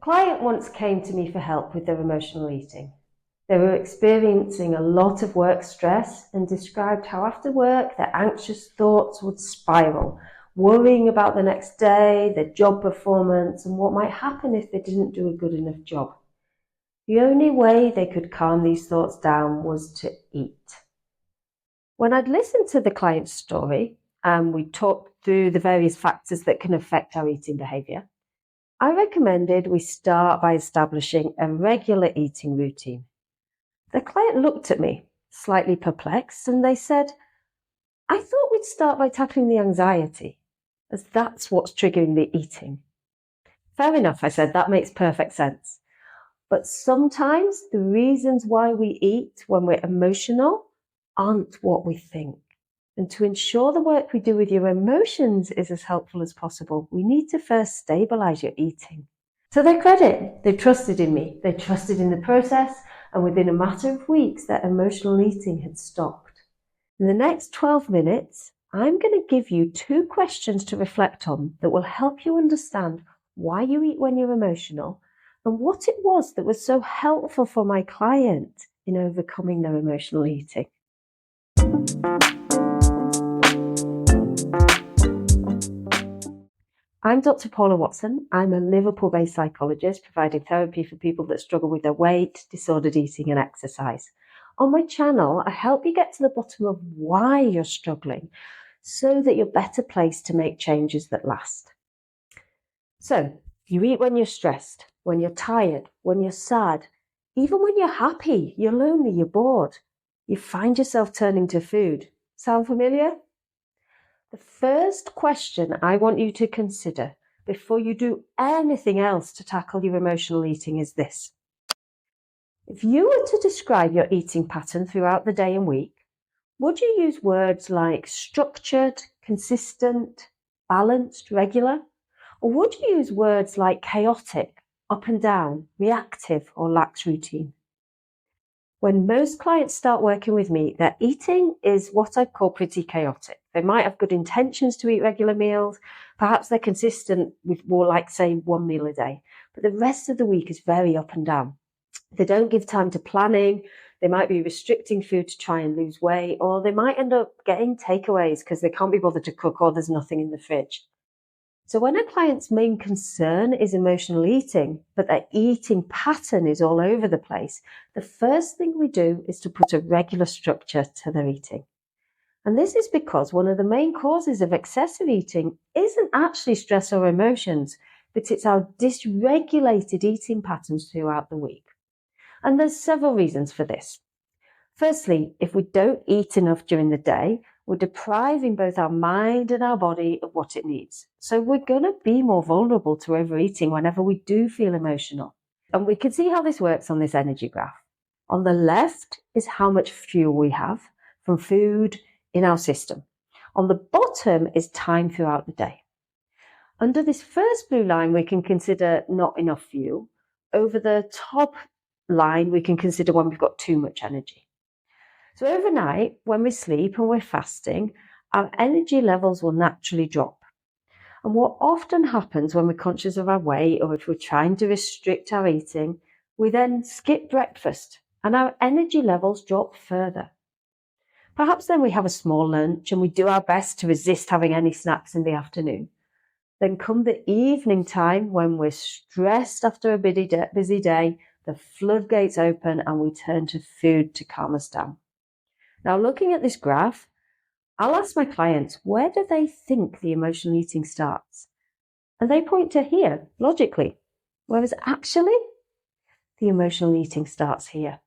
client once came to me for help with their emotional eating. They were experiencing a lot of work stress and described how after work their anxious thoughts would spiral, worrying about the next day, their job performance, and what might happen if they didn't do a good enough job. The only way they could calm these thoughts down was to eat. When I'd listened to the client's story and we talked through the various factors that can affect our eating behaviour, I recommended we start by establishing a regular eating routine. The client looked at me, slightly perplexed, and they said, "I thought we'd start by tackling the anxiety, as that's what's triggering the eating." Fair enough, I said, that makes perfect sense. But sometimes the reasons why we eat when we're emotional aren't what we think. And to ensure the work we do with your emotions is as helpful as possible, we need to first stabilize your eating. To their credit, they trusted in me, they trusted in the process, and within a matter of weeks, their emotional eating had stopped. In the next 12 minutes, I'm going to give you 2 questions to reflect on that will help you understand why you eat when you're emotional and what it was that was so helpful for my client in overcoming their emotional eating. I'm Dr. Paula Watson. I'm a Liverpool-based psychologist providing therapy for people that struggle with their weight, disordered eating and exercise. On my channel, I help you get to the bottom of why you're struggling so that you're better placed to make changes that last. So, you eat when you're stressed, when you're tired, when you're sad, even when you're happy, you're lonely, you're bored. You find yourself turning to food. Sound familiar? The first question I want you to consider before you do anything else to tackle your emotional eating is this. If you were to describe your eating pattern throughout the day and week, would you use words like structured, consistent, balanced, regular? Or would you use words like chaotic, up and down, reactive, or lax routine? When most clients start working with me, their eating is what I call pretty chaotic. They might have good intentions to eat regular meals. Perhaps they're consistent with more like, say, 1 meal a day. But the rest of the week is very up and down. They don't give time to planning. They might be restricting food to try and lose weight, or they might end up getting takeaways because they can't be bothered to cook or there's nothing in the fridge. So when a client's main concern is emotional eating, but their eating pattern is all over the place, the first thing we do is to put a regular structure to their eating. And this is because one of the main causes of excessive eating isn't actually stress or emotions, but it's our dysregulated eating patterns throughout the week. And there's several reasons for this. Firstly, if we don't eat enough during the day, we're depriving both our mind and our body of what it needs. So we're going to be more vulnerable to overeating whenever we do feel emotional. And we can see how this works on this energy graph. On the left is how much fuel we have from food in our system. On the bottom is time throughout the day. Under this first blue line, we can consider not enough fuel. Over the top line, we can consider when we've got too much energy. So overnight, when we sleep and we're fasting, our energy levels will naturally drop. And what often happens when we're conscious of our weight or if we're trying to restrict our eating, we then skip breakfast and our energy levels drop further. Perhaps then we have a small lunch and we do our best to resist having any snacks in the afternoon. Then come the evening time when we're stressed after a busy day, the floodgates open and we turn to food to calm us down. Now, looking at this graph, I'll ask my clients, where do they think the emotional eating starts? And they point to here, logically, whereas actually, the emotional eating starts here.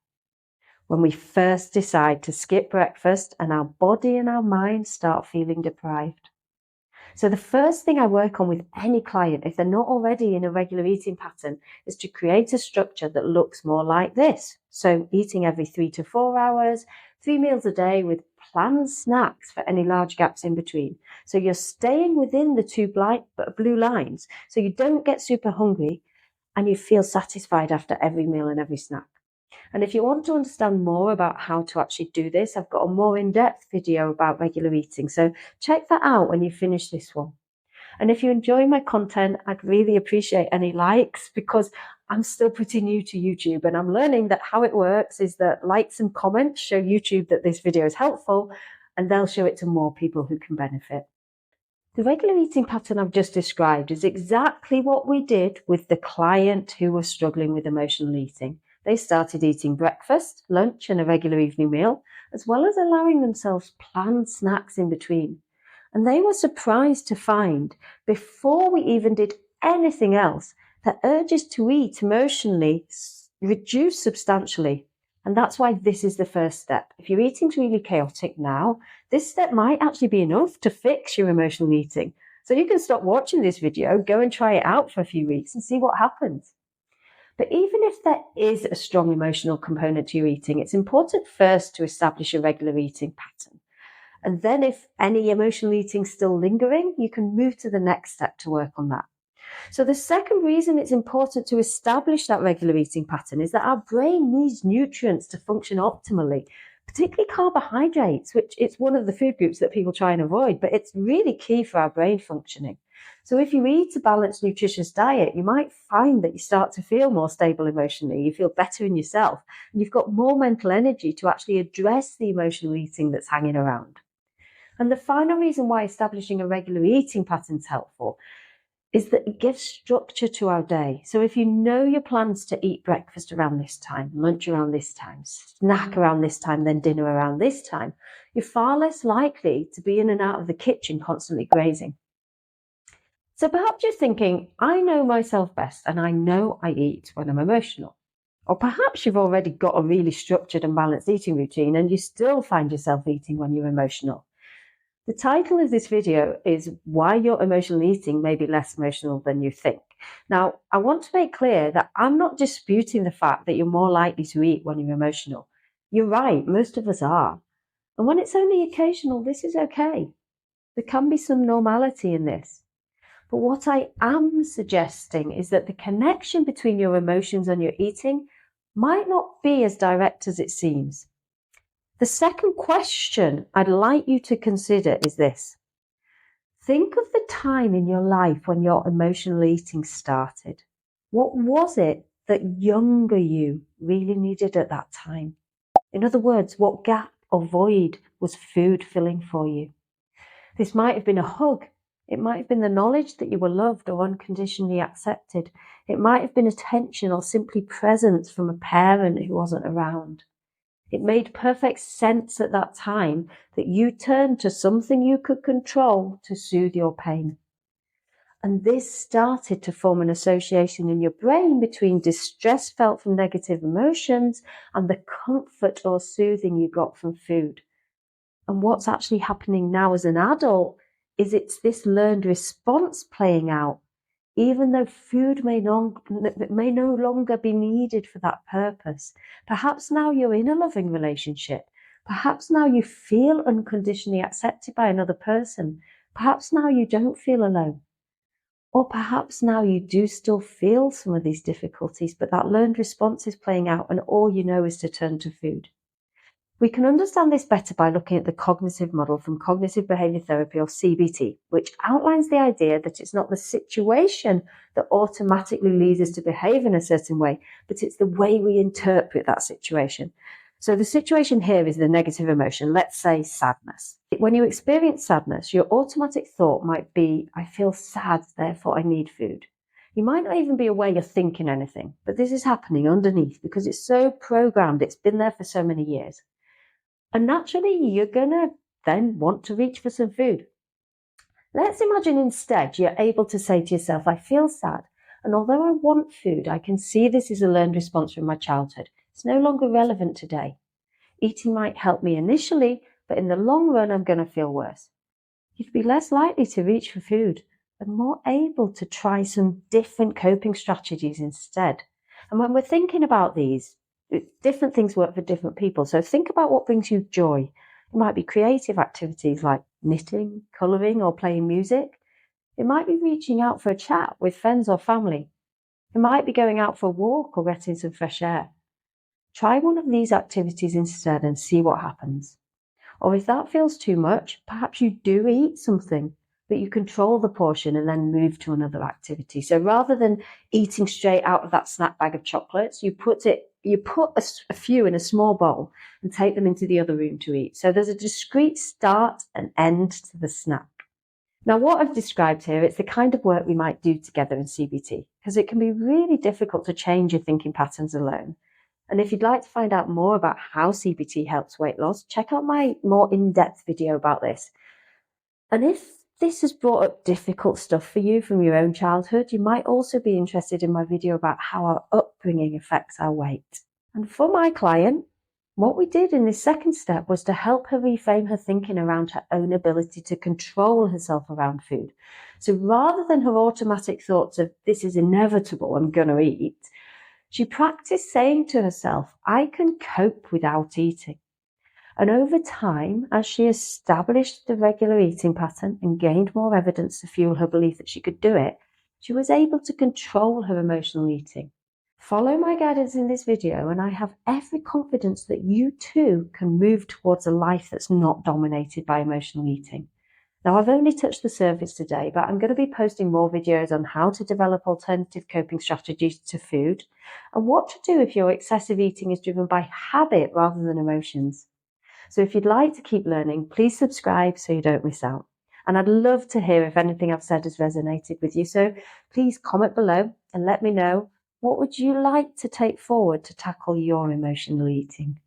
When we first decide to skip breakfast and our body and our mind start feeling deprived. So the first thing I work on with any client, if they're not already in a regular eating pattern, is to create a structure that looks more like this. So eating every 3 to 4 hours, 3 meals a day with planned snacks for any large gaps in between. So you're staying within the 2 blue lines, so you don't get super hungry and you feel satisfied after every meal and every snack. And if you want to understand more about how to actually do this, I've got a more in-depth video about regular eating. So check that out when you finish this one. And if you enjoy my content, I'd really appreciate any likes, because I'm still pretty new to YouTube and I'm learning that how it works is that likes and comments show YouTube that this video is helpful, and they'll show it to more people who can benefit. The regular eating pattern I've just described is exactly what we did with the client who was struggling with emotional eating. They started eating breakfast, lunch, and a regular evening meal, as well as allowing themselves planned snacks in between. And they were surprised to find, before we even did anything else, that urges to eat emotionally reduced substantially. And that's why this is the first step. If your eating's really chaotic now, this step might actually be enough to fix your emotional eating. So you can stop watching this video, go and try it out for a few weeks and see what happens. But even if there is a strong emotional component to your eating, it's important first to establish a regular eating pattern. And then if any emotional eating is still lingering, you can move to the next step to work on that. So the second reason it's important to establish that regular eating pattern is that our brain needs nutrients to function optimally, particularly carbohydrates, which it's one of the food groups that people try and avoid, but it's really key for our brain functioning. So if you eat a balanced, nutritious diet, you might find that you start to feel more stable emotionally, you feel better in yourself, and you've got more mental energy to actually address the emotional eating that's hanging around. And the final reason why establishing a regular eating pattern is helpful is that it gives structure to our day. So if you know your plans to eat breakfast around this time, lunch around this time, snack around this time, then dinner around this time, you're far less likely to be in and out of the kitchen constantly grazing. So perhaps you're thinking, I know myself best and I know I eat when I'm emotional. Or perhaps you've already got a really structured and balanced eating routine and you still find yourself eating when you're emotional. The title of this video is Why Your Emotional Eating May Be Less Emotional Than You Think. Now, I want to make clear that I'm not disputing the fact that you're more likely to eat when you're emotional. You're right, most of us are. And when it's only occasional, this is okay. There can be some normality in this. But what I am suggesting is that the connection between your emotions and your eating might not be as direct as it seems. The second question I'd like you to consider is this. Think of the time in your life when your emotional eating started. What was it that younger you really needed at that time? In other words, what gap or void was food filling for you? This might have been a hug. It might have been the knowledge that you were loved or unconditionally accepted. It might have been attention or simply presence from a parent who wasn't around. It made perfect sense at that time that you turned to something you could control to soothe your pain. And this started to form an association in your brain between distress felt from negative emotions and the comfort or soothing you got from food. And what's actually happening now as an adult is it's this learned response playing out, even though food may no longer be needed for that purpose. Perhaps now you're in a loving relationship. Perhaps now you feel unconditionally accepted by another person. Perhaps now you don't feel alone. Or perhaps now you do still feel some of these difficulties, but that learned response is playing out and all you know is to turn to food. We can understand this better by looking at the cognitive model from cognitive behavior therapy, or CBT, which outlines the idea that it's not the situation that automatically leads us to behave in a certain way, but it's the way we interpret that situation. So the situation here is the negative emotion, let's say sadness. When you experience sadness, your automatic thought might be, I feel sad, therefore I need food. You might not even be aware you're thinking anything, but this is happening underneath because it's so programmed, it's been there for so many years. And naturally, you're going to then want to reach for some food. Let's imagine instead you're able to say to yourself, I feel sad, and although I want food, I can see this is a learned response from my childhood. It's no longer relevant today. Eating might help me initially, but in the long run, I'm going to feel worse. You'd be less likely to reach for food and more able to try some different coping strategies instead. And when we're thinking about these, different things work for different people. So think about what brings you joy. It might be creative activities like knitting, colouring, or playing music. It might be reaching out for a chat with friends or family. It might be going out for a walk or getting some fresh air. Try one of these activities instead and see what happens. Or if that feels too much, perhaps you do eat something, but you control the portion and then move to another activity. So rather than eating straight out of that snack bag of chocolates, you put a few in a small bowl and take them into the other room to eat. So there's a discrete start and end to the snack. Now, what I've described here, it's the kind of work we might do together in CBT, because it can be really difficult to change your thinking patterns alone. And if you'd like to find out more about how CBT helps weight loss, check out my more in-depth video about this. And if this has brought up difficult stuff for you from your own childhood, you might also be interested in my video about how our upbringing affects our weight. And for my client, what we did in this second step was to help her reframe her thinking around her own ability to control herself around food. So rather than her automatic thoughts of, this is inevitable, I'm going to eat, she practiced saying to herself, I can cope without eating. And over time, as she established the regular eating pattern and gained more evidence to fuel her belief that she could do it, she was able to control her emotional eating. Follow my guidance in this video and I have every confidence that you too can move towards a life that's not dominated by emotional eating. Now, I've only touched the surface today, but I'm going to be posting more videos on how to develop alternative coping strategies to food and what to do if your excessive eating is driven by habit rather than emotions. So if you'd like to keep learning, please subscribe so you don't miss out. And I'd love to hear if anything I've said has resonated with you. So please comment below and let me know, what would you like to take forward to tackle your emotional eating?